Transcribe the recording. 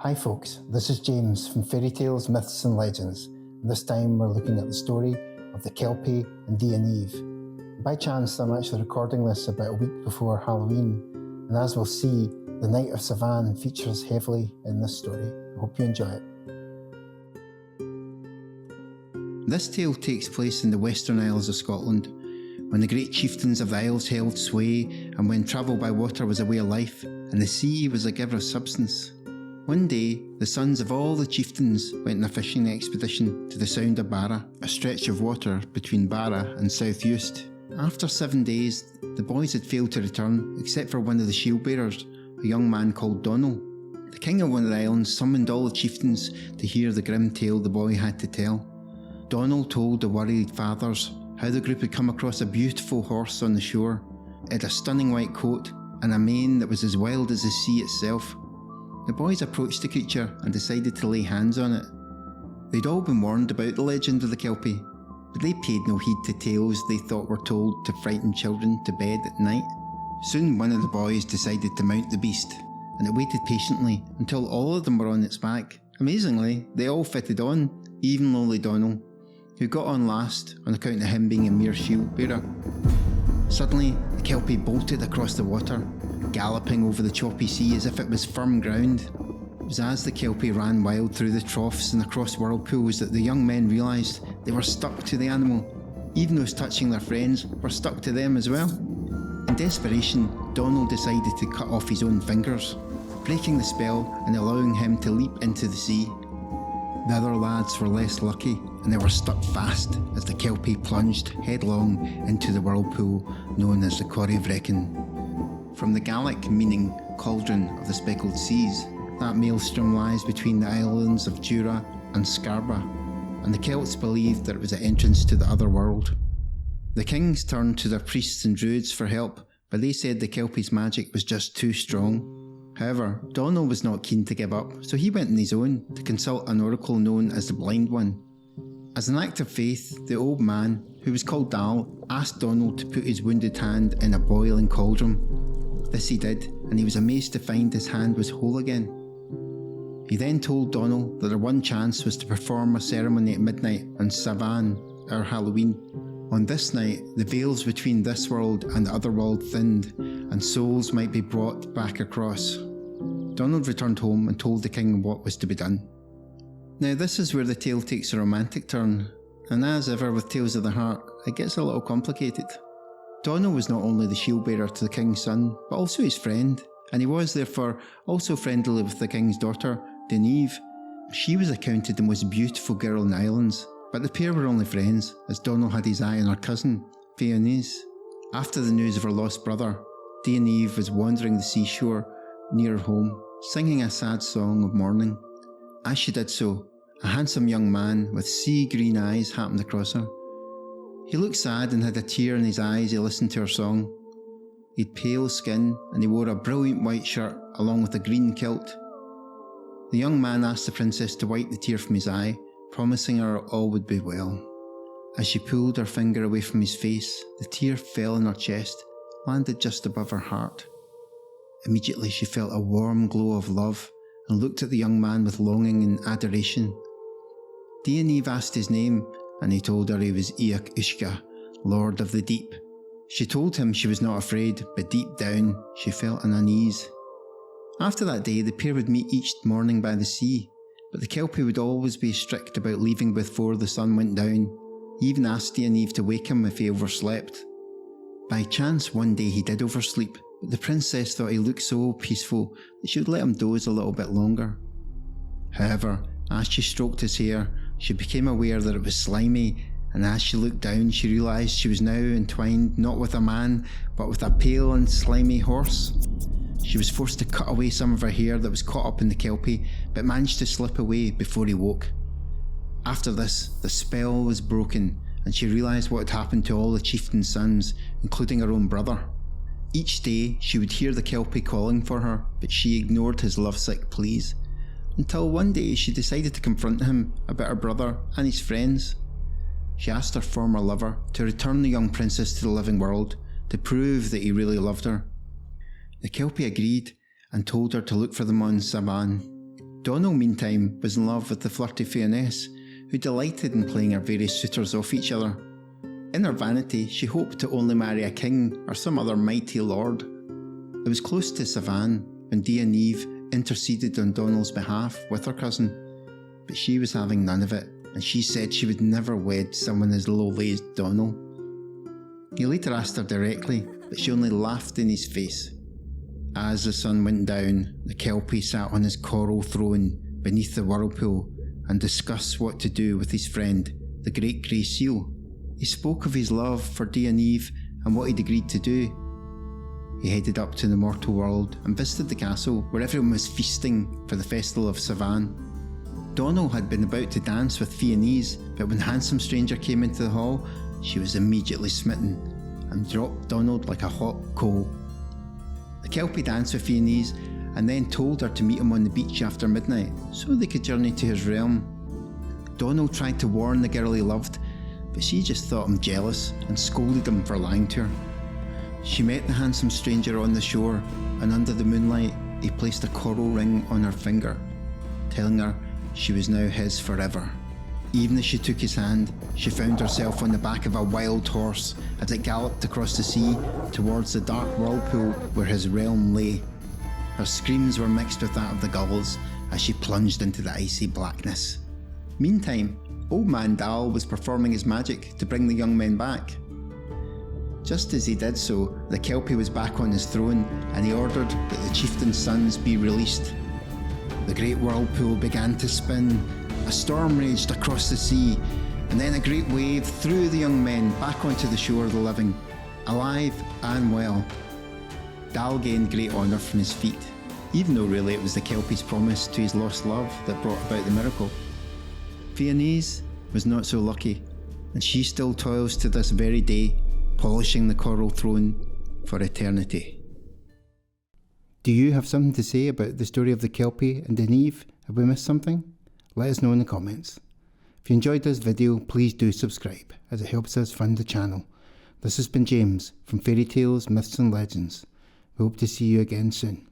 Hi folks, this is James from Fairy Tales, Myths and Legends, and this time we're looking at the story of the Kelpie and Daianaimh. By chance I'm actually recording this about a week before Halloween, and as we'll see, the night of Samhain features heavily in this story. I hope you enjoy it. This tale takes place in the Western Isles of Scotland, when the great chieftains of the Isles held sway and when travel by water was a way of life and the sea was a giver of substance. One day, the sons of all the chieftains went on a fishing expedition to the Sound of Barra, a stretch of water between Barra and South Uist. After 7 days, the boys had failed to return, except for one of the shield bearers, a young man called Donal. The king of one of the islands summoned all the chieftains to hear the grim tale the boy had to tell. Donal told the worried fathers how the group had come across a beautiful horse on the shore. It had a stunning white coat and a mane that was as wild as the sea itself. The boys approached the creature and decided to lay hands on it. They'd all been warned about the legend of the Kelpie, but they paid no heed to tales they thought were told to frighten children to bed at night. Soon one of the boys decided to mount the beast, and it waited patiently until all of them were on its back. Amazingly, they all fitted on, even lowly Donal, who got on last on account of him being a mere shield bearer. Suddenly, the Kelpie bolted across the water, galloping over the choppy sea as if it was firm ground. It was as the Kelpie ran wild through the troughs and across whirlpools that the young men realised they were stuck to the animal. Even those touching their friends were stuck to them as well. In desperation, Donal decided to cut off his own fingers, breaking the spell and allowing him to leap into the sea. The other lads were less lucky, and they were stuck fast as the Kelpie plunged headlong into the whirlpool known as the Corrie Vrecken. From the Gaelic meaning cauldron of the speckled seas, that maelstrom lies between the islands of Jura and Scarborough, and the Celts believed that it was the entrance to the Otherworld. The kings turned to their priests and druids for help, but they said the Kelpie's magic was just too strong. However, Donal was not keen to give up, so he went on his own to consult an oracle known as the Blind One. As an act of faith, the old man, who was called Dal, asked Donal to put his wounded hand in a boiling cauldron. This he did, and he was amazed to find his hand was whole again. He then told Donal that their one chance was to perform a ceremony at midnight on Samhain, or Halloween. On this night, the veils between this world and the other world thinned, and souls might be brought back across. Donald returned home and told the king what was to be done. Now this is where the tale takes a romantic turn, and as ever with tales of the heart, it gets a little complicated. Donal was not only the shield bearer to the king's son, but also his friend, and he was therefore also friendly with the king's daughter, Daianaimh. She was accounted the most beautiful girl in the islands, but the pair were only friends, as Donal had his eye on her cousin, Faoineis. After the news of her lost brother, Daianaimh was wandering the seashore near home, singing a sad song of mourning. As she did so, a handsome young man with sea-green eyes happened across her. He looked sad and had a tear in his eye as he listened to her song. He had pale skin and he wore a brilliant white shirt along with a green kilt. The young man asked the princess to wipe the tear from his eye, promising her all would be well. As she pulled her finger away from his face, the tear fell in her chest, landed just above her heart. Immediately she felt a warm glow of love and looked at the young man with longing and adoration. Daianaimh asked his name, and he told her he was Each-Uisge, Lord of the Deep. She told him she was not afraid, but deep down she felt an unease. After that day, the pair would meet each morning by the sea, but the Kelpie would always be strict about leaving before the sun went down. He even asked Daianaimh to wake him if he overslept. By chance one day he did oversleep, but the princess thought he looked so peaceful that she would let him doze a little bit longer. However, as she stroked his hair, she became aware that it was slimy, and as she looked down she realised she was now entwined not with a man, but with a pale and slimy horse. She was forced to cut away some of her hair that was caught up in the Kelpie, but managed to slip away before he woke. After this, the spell was broken, and she realised what had happened to all the chieftains' sons, including her own brother. Each day she would hear the Kelpie calling for her, but she ignored his lovesick pleas, until one day she decided to confront him about her brother and his friends. She asked her former lover to return the young princess to the living world, to prove that he really loved her. The Kelpie agreed and told her to look for them on Samhain. Donal, meantime, was in love with the flirty Faoineis, who delighted in playing her various suitors off each other. In her vanity, she hoped to only marry a king or some other mighty lord. It was close to Samhain when Daianaimh interceded on Donal's behalf with her cousin, but she was having none of it, and she said she would never wed someone as lowly as Donal. He later asked her directly, but she only laughed in his face. As the sun went down, the Kelpie sat on his coral throne beneath the whirlpool and discussed what to do with his friend, the great grey seal. He spoke of his love for Daianaimh and what he'd agreed to do. He headed up to the mortal world and visited the castle where everyone was feasting for the festival of Samhain. Donal had been about to dance with Faoineis, but when the handsome stranger came into the hall, she was immediately smitten and dropped Donal like a hot coal. The Kelpie danced with Faoineis and then told her to meet him on the beach after midnight so they could journey to his realm. Donal tried to warn the girl he loved, but she just thought him jealous and scolded him for lying to her. She met the handsome stranger on the shore, and under the moonlight he placed a coral ring on her finger, telling her she was now his forever. Even as she took his hand, she found herself on the back of a wild horse as it galloped across the sea towards the dark whirlpool where his realm lay. Her screams were mixed with that of the gulls as she plunged into the icy blackness. Meantime, Old Man Dal was performing his magic to bring the young men back. Just as he did so, the Kelpie was back on his throne and he ordered that the chieftain's sons be released. The great whirlpool began to spin, a storm raged across the sea, and then a great wave threw the young men back onto the shore of the living, alive and well. Dal gained great honour from his feat, even though really it was the Kelpie's promise to his lost love that brought about the miracle. Faoineis was not so lucky, and she still toils to this very day, polishing the coral throne for eternity. Do you have something to say about the story of the Kelpie and Daianaimh? Have we missed something? Let us know in the comments. If you enjoyed this video, please do subscribe, as it helps us fund the channel. This has been James from Fairy Tales, Myths and Legends. We hope to see you again soon.